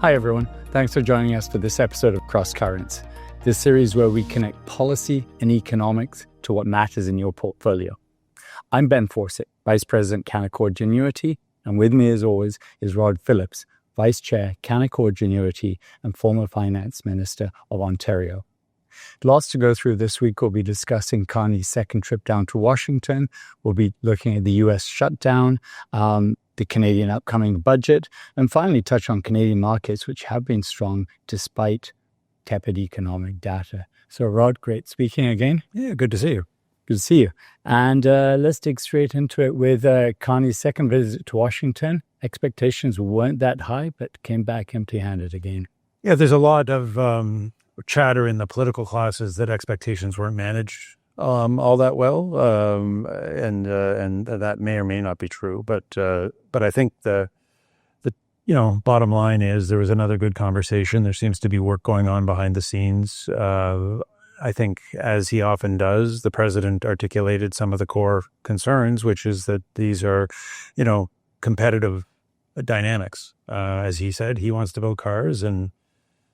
Hi, everyone. Thanks for joining us for this episode of Cross Currents, this series where we connect policy and economics to what matters in your portfolio. I'm Ben Fawcett, Vice President, Canaccord Genuity, and with me, as always, is Rod Phillips, Vice Chair, Canaccord Genuity, and former Finance Minister of Ontario. Lots to go through this week. We'll be discussing Carney's second trip down to Washington. We'll be looking at the U.S. shutdown, the Canadian upcoming budget, and finally touch on Canadian markets, which have been strong despite tepid economic data. So, Rod, great speaking again. Yeah, good to see you. Good to see you. And let's dig straight into it with Carney's second visit to Washington. Expectations weren't that high, but came back empty-handed again. Yeah, there's a lot of chatter in the political classes that expectations weren't managed all that well, and that may or may not be true. But I think the bottom line is there was another good conversation. There seems to be work going on behind the scenes. I think, as he often does, the president articulated some of the core concerns, which is that these are, competitive dynamics. As he said, he wants to build cars, and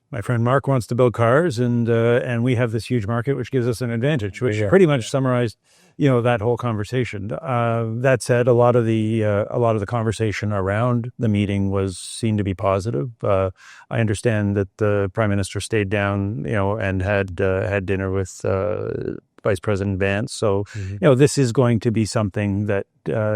my friend Mark wants to build cars, and we have this huge market, which gives us an advantage, which pretty much summarized, that whole conversation. That said, a lot of the conversation around the meeting seemed to be positive. I understand that the Prime Minister stayed down, and had dinner with Vice President Vance. So, this is going to be something that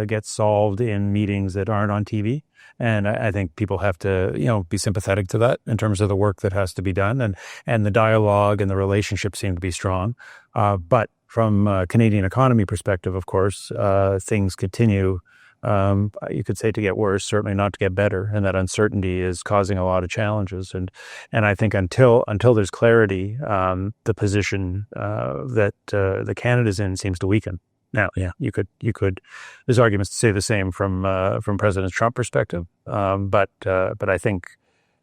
gets solved in meetings that aren't on TV. And I think people have to, be sympathetic to that in terms of the work that has to be done. And the dialogue and the relationship seem to be strong. But from a Canadian economy perspective, of course, things continue, you could say, to get worse, certainly not to get better. And that uncertainty is causing a lot of challenges. And I think until there's clarity, the position that Canada's in seems to weaken. Now, you could. There's arguments to say the same from President Trump's perspective, but I think,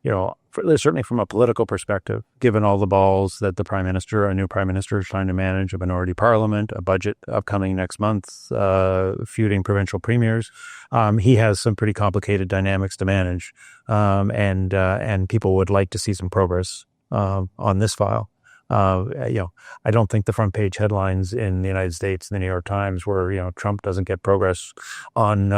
certainly from a political perspective, given all the balls that a new prime minister is trying to manage, a minority parliament, a budget upcoming next month, feuding provincial premiers, he has some pretty complicated dynamics to manage, and people would like to see some progress on this file. I don't think the front page headlines in the United States, in the New York Times, were, Trump doesn't get progress on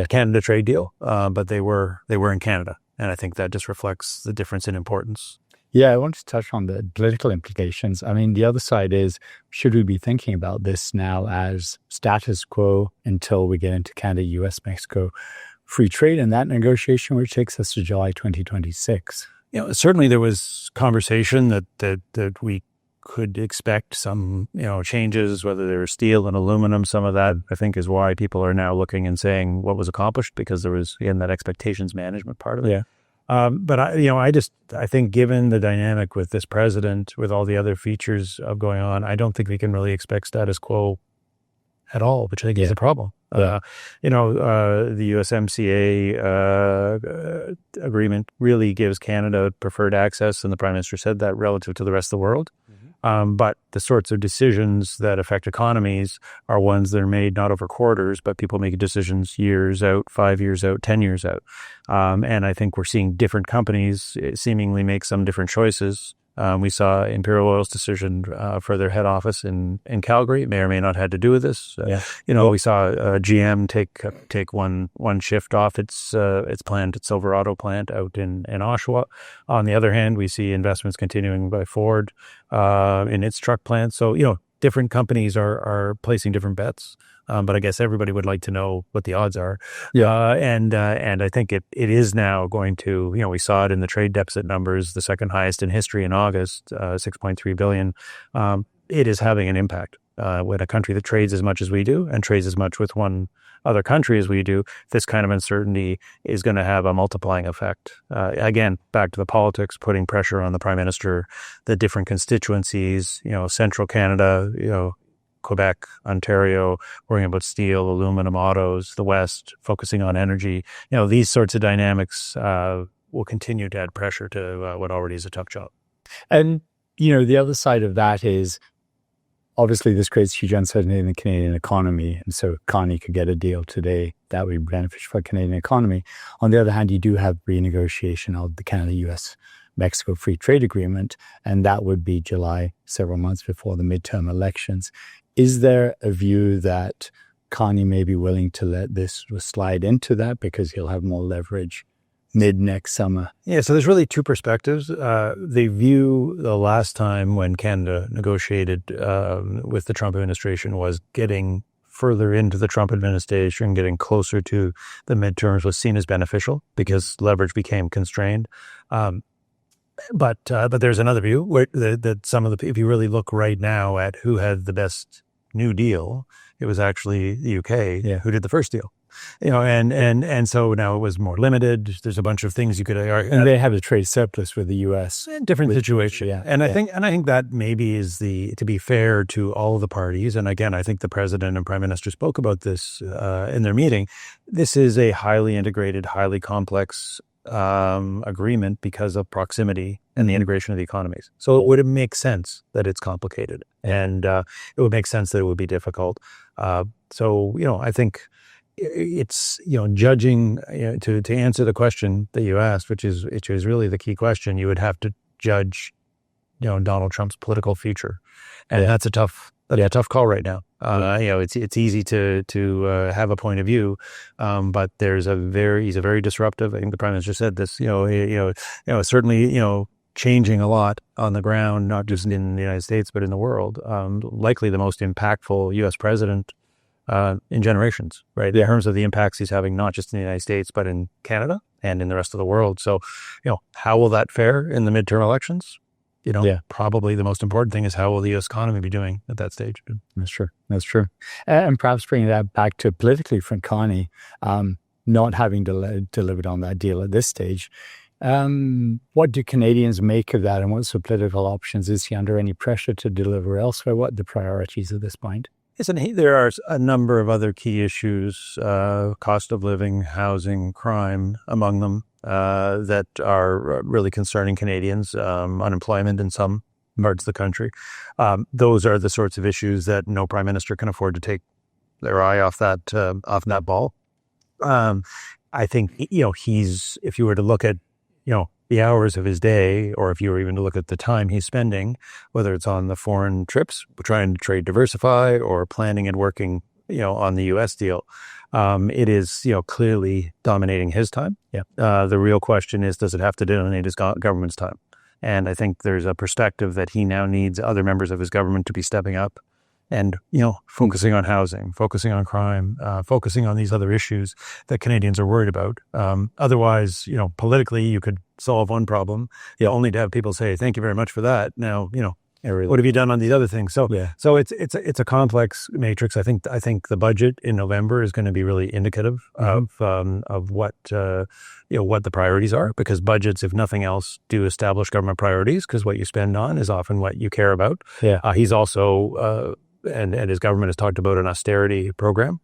Canada trade deal, but they were in Canada. And I think that just reflects the difference in importance. Yeah, I want to touch on the political implications. I mean, the other side is, should we be thinking about this now as status quo until we get into Canada, US, Mexico free trade and that negotiation, which takes us to July 2026? Certainly there was conversation that we could expect some, changes, whether they're steel and aluminum. Some of that, I think, is why people are now looking and saying what was accomplished, because there was, again, that expectations management part of it. Yeah. But I think given the dynamic with this president, with all the other features of going on, I don't think we can really expect status quo at all, which I think is a problem. The USMCA agreement really gives Canada preferred access, and the Prime Minister said that, relative to the rest of the world. But the sorts of decisions that affect economies are ones that are made not over quarters, but people make decisions years out, 5 years out, 10 years out. And I think we're seeing different companies seemingly make some different choices. We saw Imperial Oil's decision for their head office in Calgary. It may or may not had to do with this. We saw GM take one shift off its plant, its Silverado plant out in Oshawa. On the other hand, we see investments continuing by Ford in its truck plant. So, different companies are placing different bets. But I guess everybody would like to know what the odds are. And I think it is now going to, we saw it in the trade deficit numbers, the second highest in history in August, 6.3 billion. It is having an impact when a country that trades as much as we do and trades as much with one other country as we do. This kind of uncertainty is going to have a multiplying effect. Again, back to the politics, putting pressure on the Prime Minister, the different constituencies, central Canada, Quebec, Ontario, worrying about steel, aluminum, autos, the West, focusing on energy. These sorts of dynamics will continue to add pressure to what already is a tough job. And, the other side of that is obviously this creates huge uncertainty in the Canadian economy. And so Carney could get a deal today that would be beneficial for the Canadian economy. On the other hand, you do have renegotiation of the Canada-US-Mexico Free Trade Agreement, and that would be July, several months before the midterm elections. Is there a view that Carney may be willing to let this slide into that because he'll have more leverage mid next summer? Yeah, so there's really two perspectives. The view the last time when Canada negotiated with the Trump administration was getting further into the Trump administration, getting closer to the midterms was seen as beneficial because leverage became constrained. But there's another view where that some of the, if you really look right now at who had the best New Deal, it was actually the UK who did the first deal. And so now it was more limited. There's a bunch of things you could argue. And they have a trade surplus with the U.S. Different situation. Yeah. And I think that maybe is to be fair to all of the parties. And again, I think the president and prime minister spoke about this in their meeting. This is a highly integrated, highly complex agreement because of proximity and the integration of the economies. So it would make sense that it's complicated, and it would make sense that it would be difficult. So I think it's judging to answer the question that you asked, which is really the key question. You would have to judge Donald Trump's political future, and that's a tough call right now. It's easy to have a point of view, but he's a very disruptive. I think the prime minister said this. Certainly changing a lot on the ground, not just in the United States but in the world. Likely the most impactful U.S. president in generations, right? In terms of the impacts he's having, not just in the United States but in Canada and in the rest of the world. So, how will that fare in the midterm elections? Probably the most important thing is how will the U.S. economy be doing at that stage? That's true. And perhaps bringing that back to politically from Carney, not having delivered on that deal at this stage. What do Canadians make of that, and what's the political options? Is he under any pressure to deliver elsewhere? What are the priorities at this point? Listen, there are a number of other key issues, cost of living, housing, crime among them, that are really concerning Canadians, unemployment in some parts of the country. Those are the sorts of issues that no prime minister can afford to take their eye off that ball. I think, if you were to look at, the hours of his day, or if you were even to look at the time he's spending, whether it's on the foreign trips, trying to trade diversify, or planning and working, on the U.S. deal, it is, clearly dominating his time. Yeah. The real question is, does it have to dominate his government's time? And I think there's a perspective that he now needs other members of his government to be stepping up and, focusing on housing, focusing on crime, focusing on these other issues that Canadians are worried about. Otherwise, politically, you could solve one problem, only to have people say, thank you very much for that. Now, what have you done on these other things? So it's a complex matrix. I think the budget in November is going to be really indicative of what what the priorities are, because budgets, if nothing else, do establish government priorities, because what you spend on is often what you care about. He's also and his government has talked about an austerity program,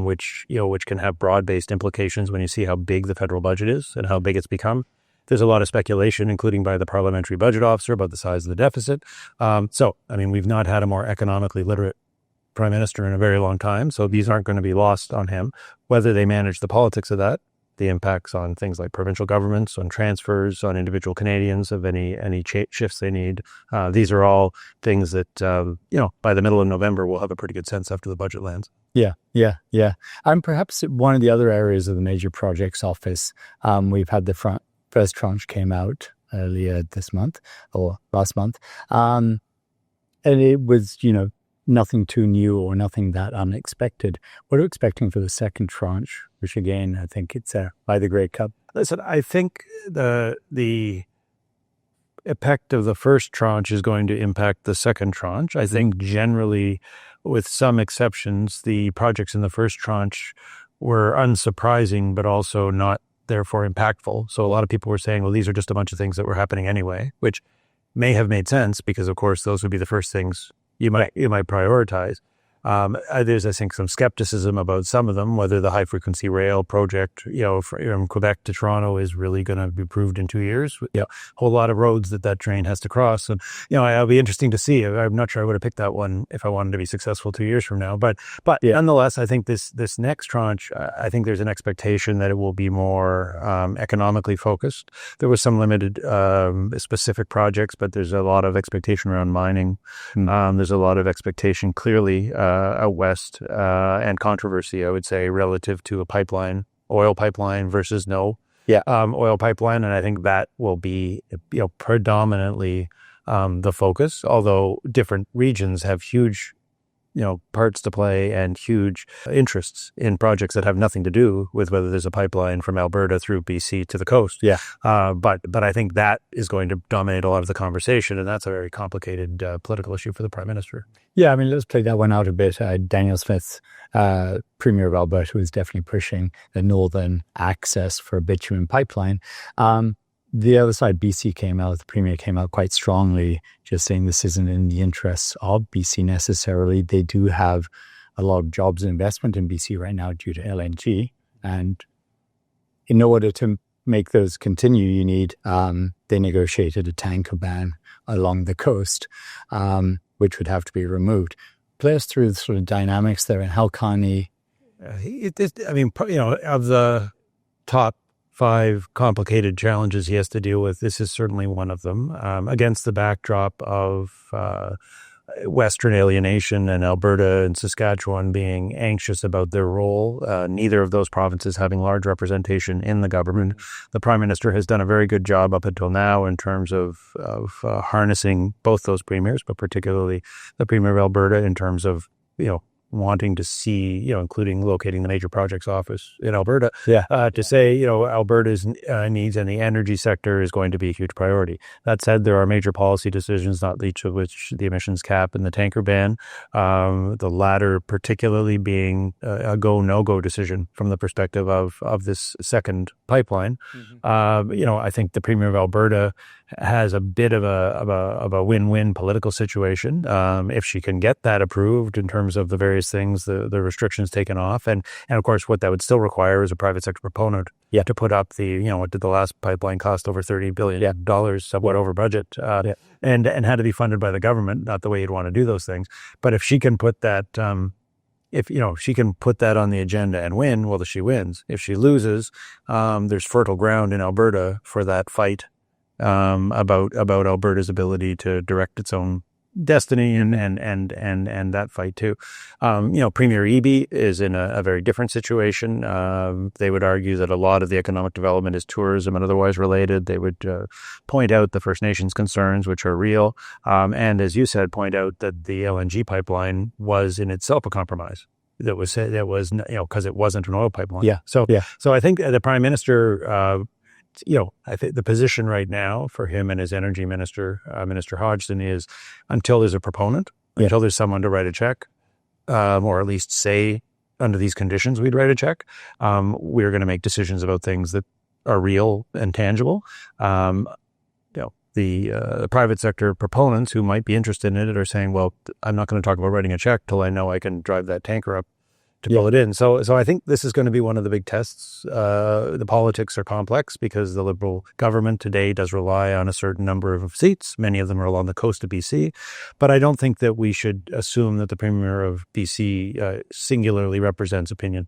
which can have broad-based implications when you see how big the federal budget is and how big it's become. There's a lot of speculation, including by the parliamentary budget officer, about the size of the deficit. We've not had a more economically literate prime minister in a very long time, so these aren't going to be lost on him. Whether they manage the politics of that, the impacts on things like provincial governments, on transfers, on individual Canadians, of any shifts they need. These are all things that, by the middle of November, we'll have a pretty good sense after the budget lands. Yeah. And perhaps one of the other areas of the major projects office, we've had the first tranche came out earlier this month or last month. And it was, nothing too new or nothing that unexpected. What are you expecting for the second tranche, which again, I think it's by the Grey Cup? Listen, I think the effect of the first tranche is going to impact the second tranche. I think generally, with some exceptions, the projects in the first tranche were unsurprising, but also not therefore impactful. So a lot of people were saying, well, these are just a bunch of things that were happening anyway, which may have made sense because, of course, those would be the first things you might prioritize. There's, I think, some skepticism about some of them, whether the high-frequency rail project, from Quebec to Toronto is really going to be proved in 2 years. A whole lot of roads that train has to cross. And, it'll be interesting to see. I'm not sure I would have picked that one if I wanted to be successful 2 years from now. But nonetheless, I think this next tranche, I think there's an expectation that it will be more economically focused. There was some limited specific projects, but there's a lot of expectation around mining. There's a lot of expectation clearly out west and controversy, I would say, relative to a pipeline, oil pipeline versus no oil pipeline. And I think that will be, predominantly the focus, although different regions have huge parts to play and huge interests in projects that have nothing to do with whether there's a pipeline from Alberta through BC to the coast. But I think that is going to dominate a lot of the conversation, and that's a very complicated political issue for the Prime Minister. Yeah, I mean, let's play that one out a bit. Daniel Smith, Premier of Alberta, was definitely pushing the northern access for a bitumen pipeline. The other side, BC came out, the Premier came out quite strongly, just saying this isn't in the interests of BC necessarily. They do have a lot of jobs and investment in BC right now due to LNG. And in order to make those continue, you need, they negotiated a tanker ban along the coast, which would have to be removed. Play us through the sort of dynamics there and how Carney... of the top 5 complicated challenges he has to deal with, this is certainly one of them. Against the backdrop of Western alienation and Alberta and Saskatchewan being anxious about their role, neither of those provinces having large representation in the government. The Prime Minister has done a very good job up until now in terms of harnessing both those premiers, but particularly the Premier of Alberta in terms of, wanting to see, including locating the major projects office in Alberta, to say, Alberta's needs and the energy sector is going to be a huge priority. That said, there are major policy decisions, not least of which the emissions cap and the tanker ban, the latter particularly being a go, no-go decision from the perspective of this second pipeline. I think the Premier of Alberta has a bit of a win-win political situation if she can get that approved in terms of the various things, the restrictions taken off, and of course what that would still require is a private sector proponent to put up what did the last pipeline cost, over $30 billion, somewhat over budget, and had to be funded by the government, not the way you'd want to do those things. But if she can put that if she can put that on the agenda and win, well, she wins. If she loses, there's fertile ground in Alberta for that fight about Alberta's ability to direct its own destiny and that fight too. Premier Eby is in a very different situation. They would argue that a lot of the economic development is tourism and otherwise related. They would point out the First Nations concerns, which are real, and as you said, point out that the LNG pipeline was in itself a compromise. That was because it wasn't an oil pipeline. So I think the Prime Minister. I think the position right now for him and his energy minister, Minister Hodgson, is until there's a proponent, until there's someone to write a check, or at least say under these conditions we'd write a check, we're going to make decisions about things that are real and tangible. The private sector proponents who might be interested in it are saying, well, I'm not going to talk about writing a check till I know I can drive that tanker up to pull it in. So I think this is going to be one of the big tests. The politics are complex because the Liberal government today does rely on a certain number of seats. Many of them are along the coast of BC. But I don't think that we should assume that the Premier of BC singularly represents opinion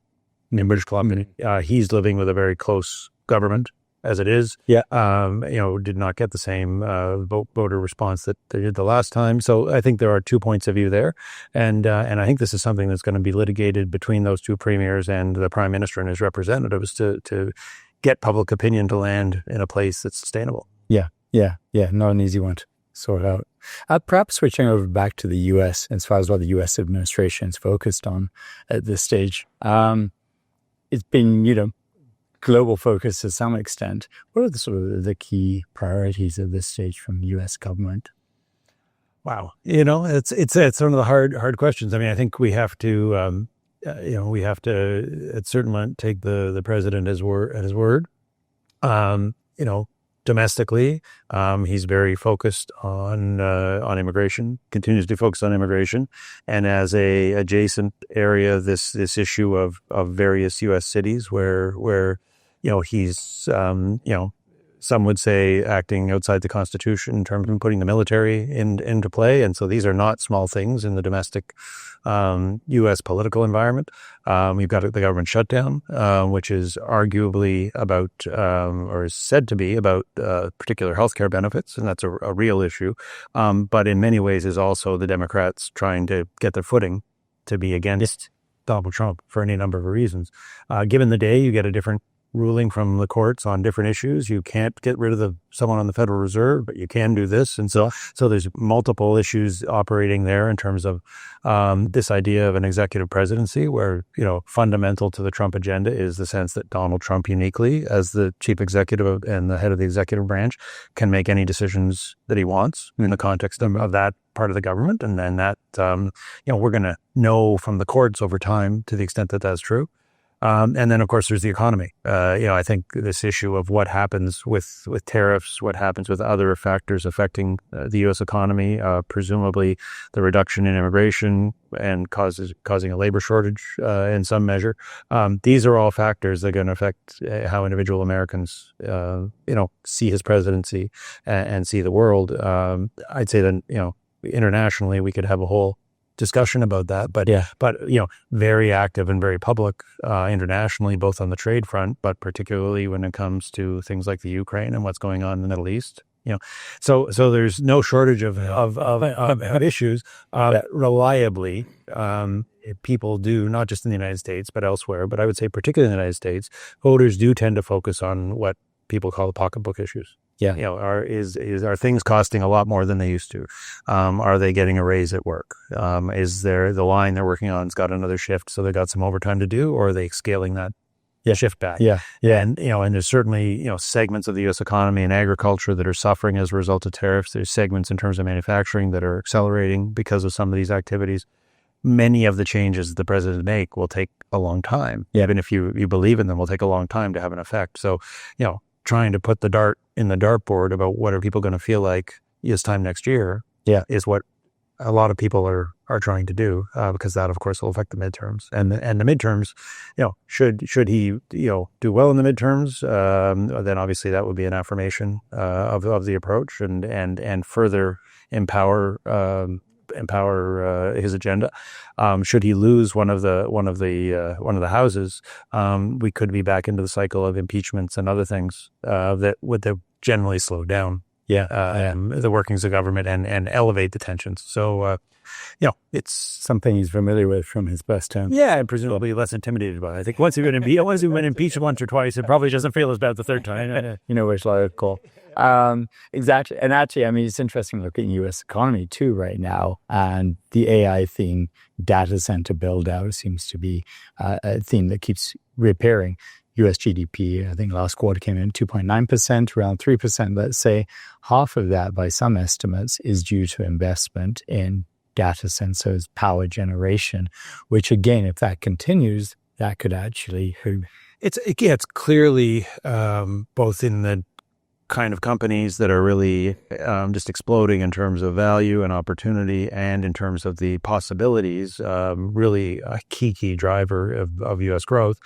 in British Columbia. He's living with a very close government as it is. Did not get the same voter response that they did the last time. So I think there are 2 points of view there. And I think this is something that's going to be litigated between those two premiers and the Prime Minister and his representatives to get public opinion to land in a place that's sustainable. Not an easy one to sort out. Perhaps switching over back to the U.S. as far as what the U.S. administration is focused on at this stage. It's been, global focus to some extent. What are the sort of the key priorities at this stage from the U.S. government? Wow, it's one of the hard questions. I mean, I think we have to at certain point take the president at his word. domestically, he's very focused on immigration, continues to focus on immigration, and as a adjacent area, this issue of various U.S. cities where he's some would say acting outside the Constitution in terms of putting the military into play. And so these are not small things in the domestic U.S. political environment. You've got the government shutdown, which is arguably about, or is said to be about particular healthcare benefits, and that's a real issue. But in many ways is also the Democrats trying to get their footing to be against Donald Trump for any number of reasons. Given the day, you get a different ruling from the courts on different issues. You can't get rid of someone on the Federal Reserve, but you can do this. And so there's multiple issues operating there in terms of this idea of an executive presidency where, fundamental to the Trump agenda is the sense that Donald Trump uniquely, as the chief executive and the head of the executive branch, can make any decisions that he wants in the context of that part of the government. And then that, we're going to know from the courts over time to the extent that that's true. And then, of course, there's the economy. I think this issue of what happens with tariffs, what happens with other factors affecting the U.S. economy, presumably the reduction in immigration and causing a labor shortage in some measure. These are all factors that are going to affect how individual Americans, see his presidency and see the world. I'd say that, internationally, we could have a whole discussion about that, but very active and very public internationally, both on the trade front, but particularly when it comes to things like the Ukraine and what's going on in the Middle East. So there's no shortage of issues that reliably people do, not just in the United States but elsewhere. But I would say, particularly in the United States, voters do tend to focus on what people call the pocketbook issues. Yeah. Are things costing a lot more than they used to? Are they getting a raise at work? Is the line they're working on has got another shift, so they got some overtime to do, or are they scaling that shift back? Yeah. And there's certainly, segments of the U.S. economy and agriculture that are suffering as a result of tariffs. There's segments in terms of manufacturing that are accelerating because of some of these activities. Many of the changes the president make will take a long time. Yeah. Even if you believe in them, will take a long time to have an effect. So, trying to put the dart in the dartboard about what are people going to feel like this time next year is what a lot of people are trying to do, because that, of course, will affect the midterms. And the midterms, should he, do well in the midterms, then obviously that would be an affirmation of the approach and further empower his agenda. Should he lose one of the houses, we could be back into the cycle of impeachments and other things that would generally slow down the workings of government and elevate the tensions. So it's something he's familiar with from his best term. Yeah, and presumably less intimidated by it. I think once you've been impeached once or twice, it probably doesn't feel as bad the third time. Which I call. Exactly. And actually, it's interesting looking at U.S. economy too right now. And the AI theme, data center build out, seems to be a theme that keeps reappearing. U.S. GDP, I think last quarter came in 2.9%, around 3%. Let's say half of that, by some estimates, is due to investment in data centers, power generation, which again, if that continues, that could actually... It's clearly both in the kind of companies that are really just exploding in terms of value and opportunity and in terms of the possibilities, really a key driver of U.S. growth.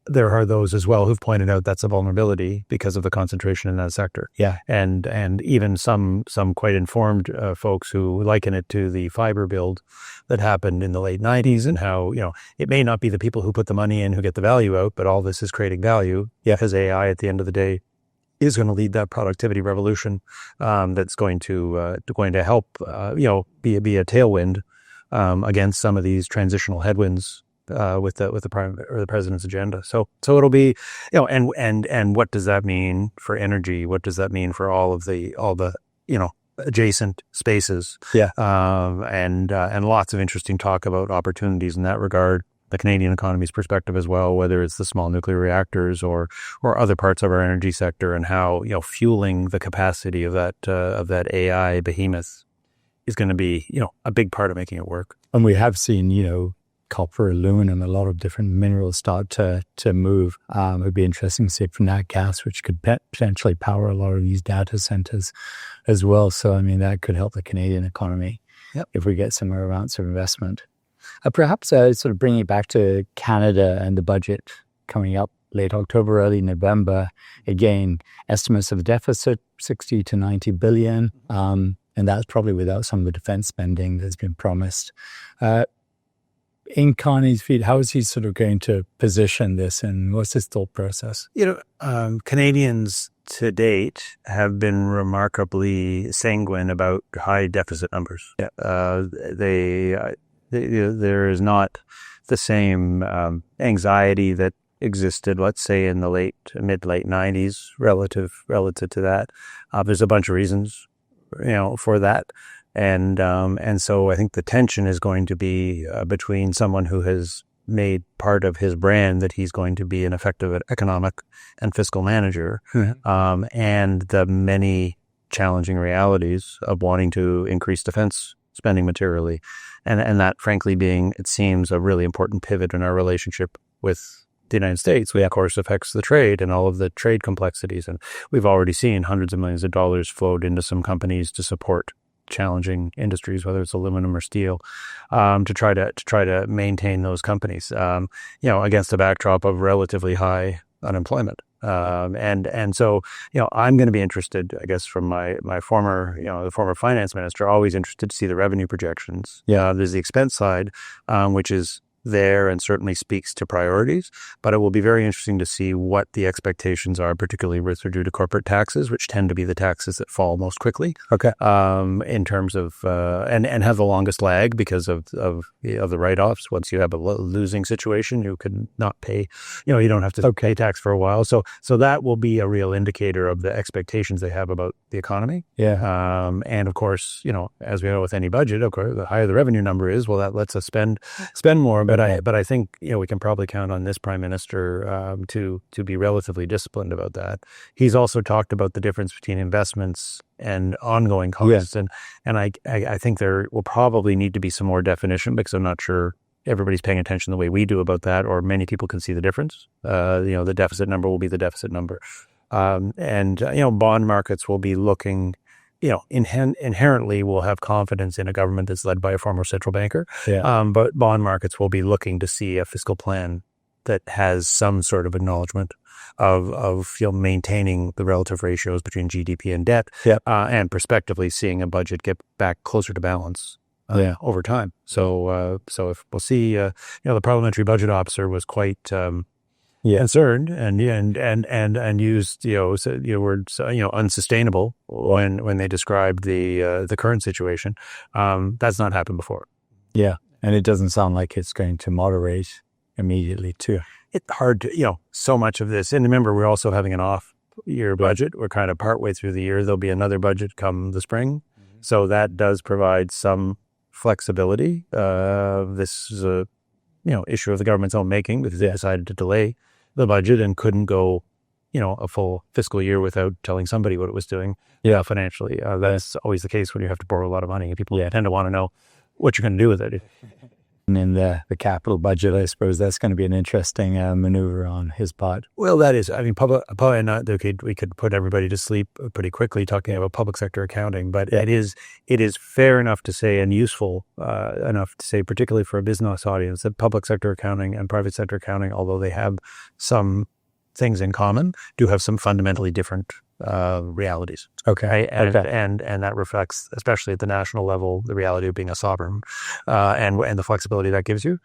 There are those as well who've pointed out that's a vulnerability because of the concentration in that sector. Yeah. And even some quite informed folks who liken it to the fiber build that happened in the late 90s and how, it may not be the people who put the money in who get the value out, but all this is creating value. Yeah. Because AI at the end of the day is going to lead that productivity revolution that's going to help, be a tailwind against some of these transitional headwinds with the president's agenda. So it'll be, and what does that mean for energy? What does that mean for all the adjacent spaces? Yeah. And lots of interesting talk about opportunities in that regard. The Canadian economy's perspective as well, whether it's the small nuclear reactors or other parts of our energy sector, and how fueling the capacity of that AI behemoth is going to be a big part of making it work. And we have seen copper, aluminum, a lot of different minerals start to move. It would be interesting to see from that gas, which could potentially power a lot of these data centers as well. So, I mean, that could help the Canadian economy if we get similar amounts of investment. Perhaps sort of bringing it back to Canada and the budget coming up late October, early November. Again, estimates of the deficit, 60 to 90 billion. And that's probably without some of the defense spending that's been promised. In Connie's feet, how is he sort of going to position this, and what's his thought process? Canadians to date have been remarkably sanguine about high deficit numbers. There is not the same anxiety that existed, let's say, in the mid-late 90s relative to that. There's a bunch of reasons, for that. And so I think the tension is going to be between someone who has made part of his brand that he's going to be an effective economic and fiscal manager, and the many challenging realities of wanting to increase defense spending materially. And that, frankly, being, it seems, a really important pivot in our relationship with the United States, which, of course, affects the trade and all of the trade complexities. And we've already seen hundreds of millions of dollars flowed into some companies to support challenging industries, whether it's aluminum or steel, to try to maintain those companies, against the backdrop of relatively high unemployment. And so, I'm going to be interested, I guess, from my former, the former finance minister, always interested to see the revenue projections. There's the expense side, which is there and certainly speaks to priorities, but it will be very interesting to see what the expectations are, particularly with regard to corporate taxes, which tend to be the taxes that fall most quickly. In terms of and have the longest lag because of the write-offs. Once you have a losing situation, you can not pay. You don't have to pay tax for a while. So that will be a real indicator of the expectations they have about the economy. And of course, as we know with any budget, of course, the higher the revenue number is, well, that lets us spend more. But I think we can probably count on this prime minister to be relatively disciplined about that. He's also talked about the difference between investments and ongoing costs, and I think there will probably need to be some more definition, because I'm not sure everybody's paying attention the way we do about that, or many people can see the difference. The deficit number will be the deficit number, and bond markets will be looking. Inherently will have confidence in a government that's led by a former central banker. But bond markets will be looking to see a fiscal plan that has some sort of acknowledgement of maintaining the relative ratios between GDP and debt, and prospectively seeing a budget get back closer to balance over time. So if we'll see, the parliamentary budget officer was quite concerned and used words unsustainable when they described the current situation. That's not happened before. And it doesn't sound like it's going to moderate immediately too. It's hard to so much of this. And remember, we're also having an off-year budget. We're kind of partway through the year. There'll be another budget come the spring, so that does provide some flexibility. This is a issue of the government's own making, because they decided to delay the budget and couldn't go, a full fiscal year without telling somebody what it was doing financially. That's always the case when you have to borrow a lot of money. People tend to want to know what you're going to do with it. And in the capital budget, I suppose that's going to be an interesting maneuver on his part. Well, that is. I mean, probably not. We could put everybody to sleep pretty quickly talking about public sector accounting, but it is fair enough to say, and useful enough to say, particularly for a business audience, that public sector accounting and private sector accounting, although they have some things in common, do have some fundamentally different realities. And that reflects, especially at the national level, the reality of being a sovereign, and the flexibility that gives you.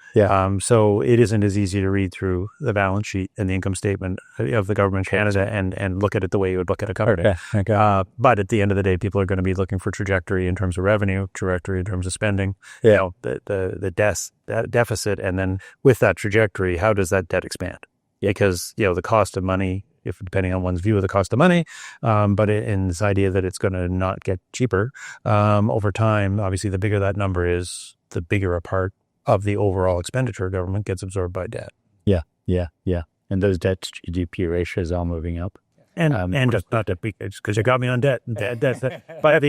So it isn't as easy to read through the balance sheet and the income statement of the government of Canada and look at it the way you would look at a company. But at the end of the day, people are going to be looking for trajectory in terms of revenue, trajectory in terms of spending, the deficit, and then with that trajectory, how does that debt expand? Because the cost of money, if depending on one's view of the cost of money, but in this idea that it's going to not get cheaper over time, obviously the bigger that number is, the bigger a part of the overall expenditure of government gets absorbed by debt. And those debt to GDP ratios are moving up. And just not that because you got me on debt. But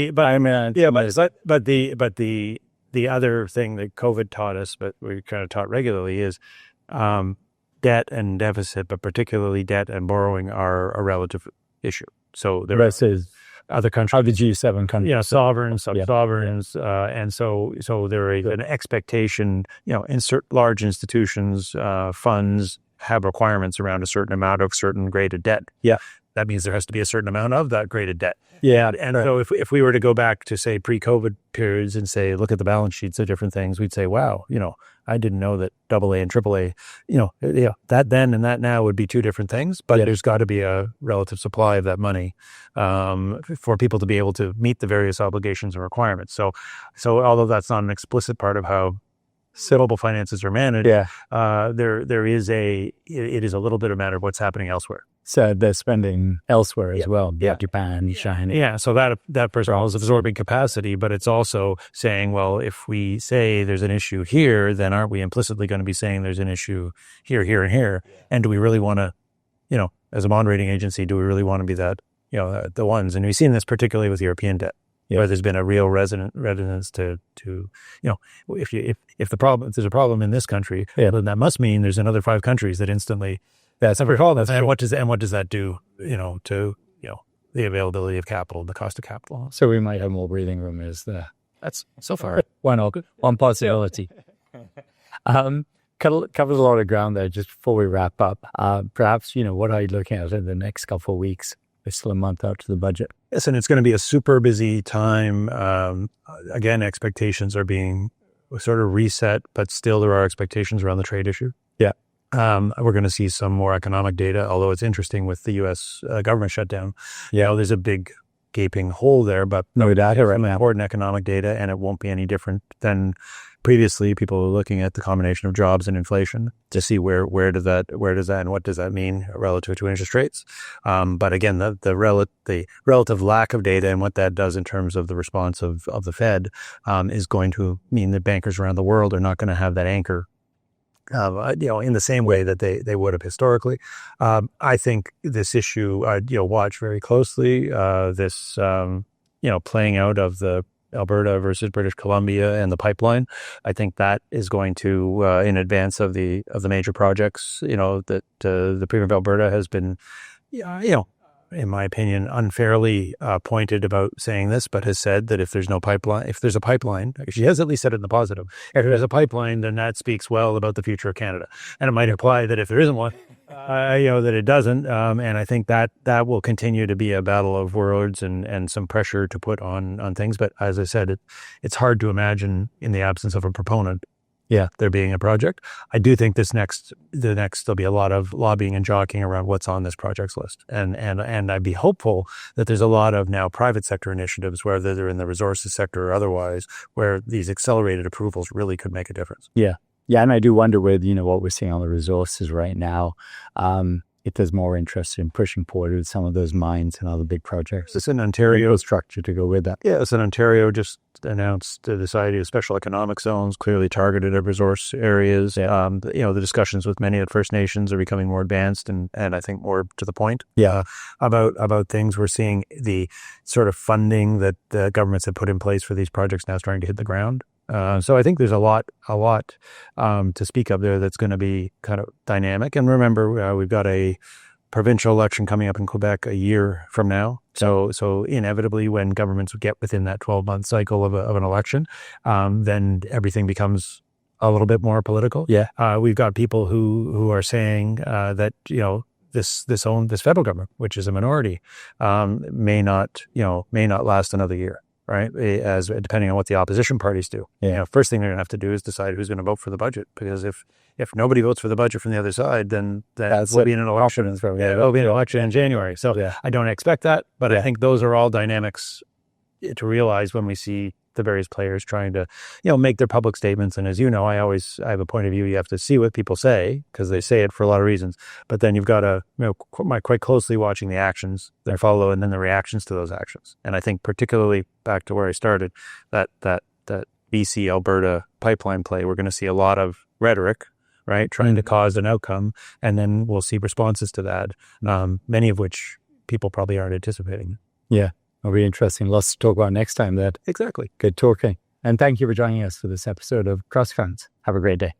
the other thing that COVID taught us, but we kind of taught regularly, is debt and deficit, but particularly debt and borrowing, are a relative issue. So The rest is other countries, how the G7 countries. sovereigns, sub-sovereigns, and so there is an expectation, insert large institutions, funds have requirements around a certain amount of certain grade of debt. Yeah. That means there has to be a certain amount of that graded debt. Yeah. And so if we were to go back to, say, pre-COVID periods and say, look at the balance sheets of different things, we'd say, wow, I didn't know that AA and AAA, that then and that now would be two different things, but there's got to be a relative supply of that money for people to be able to meet the various obligations and requirements. So although that's not an explicit part of how global finances are managed, it is a little bit a matter of what's happening elsewhere. So they're spending elsewhere as well. Japan, China. Yeah. So that person is absorbing capacity, but it's also saying, well, if we say there's an issue here, then aren't we implicitly going to be saying there's an issue here, here, and here? And do we really want to, as a bond rating agency, do we really want to be that, the ones? And we've seen this particularly with European debt, where there's been a real reticence to if there's a problem in this country, then that must mean there's another 5 countries that instantly. That's a problem. And what does that do, to the availability of capital, the cost of capital? So we might have more breathing room. That's so far one possibility. Covered a lot of ground there. Just before we wrap up, perhaps what are you looking at in the next couple of weeks? It's still a month out to the budget. Yes, and it's going to be a super busy time. Again, expectations are being sort of reset, but still there are expectations around the trade issue. Yeah. We're going to see some more economic data, although it's interesting with the U.S. Government shutdown. There's a big gaping hole there, but no data right now. now. Important economic data, and it won't be any different than previously. People were looking at the combination of jobs and inflation to see where does that and what does that mean relative to interest rates. But again, the relative lack of data and what that does in terms of the response of the Fed is going to mean that bankers around the world are not going to have that anchor. In the same way that they would have historically. I think this issue, watch very closely, this, playing out of the Alberta versus British Columbia and the pipeline. I think that is going to, in advance of the major projects, that the Premier of Alberta has been, in my opinion, unfairly pointed about saying this, but has said that if there's a pipeline, she has at least said it in the positive. If there's a pipeline, then that speaks well about the future of Canada. And it might imply that if there isn't one, that it doesn't. And I think that will continue to be a battle of words and some pressure to put on things. But as I said, it's hard to imagine in the absence of a proponent there being a project. I do think there'll be a lot of lobbying and jockeying around what's on this project's list. And I'd be hopeful that there's a lot of now private sector initiatives, whether they're in the resources sector or otherwise, where these accelerated approvals really could make a difference. Yeah. And I do wonder with, what we're seeing on the resources right now, if there's more interest in pushing forward with some of those mines and other big projects. It's in Ontario. Structure to go with that. Yes, in Ontario just announced this idea of special economic zones, clearly targeted at resource areas. The discussions with many of the First Nations are becoming more advanced and I think more to the point. About things. We're seeing the sort of funding that the governments have put in place for these projects now starting to hit the ground. So I think there's a lot to speak of there that's going to be kind of dynamic. And remember, we've got a provincial election coming up in Quebec a year from now. So inevitably, when governments get within that 12-month cycle of an election, then everything becomes a little bit more political. We've got people who are saying that this federal government, which is a minority, may not last another year. Right, as depending on what the opposition parties do. First thing they're going to have to do is decide who's going to vote for the budget, because if nobody votes for the budget from the other side, then that will be an election. It'll be an election in January. So I don't expect that, but I think those are all dynamics to realize when we see the various players trying to, make their public statements. And as you know, I have a point of view. You have to see what people say because they say it for a lot of reasons. But then you've got to, quite closely watching the actions that follow and then the reactions to those actions. And I think particularly back to where I started, that BC Alberta pipeline play, we're going to see a lot of rhetoric, right, trying to cause an outcome, and then we'll see responses to that, many of which people probably aren't anticipating. Yeah. It'll be interesting. Lots to talk about next time. That exactly. Good talking. And thank you for joining us for this episode of Cross Currents. Have a great day.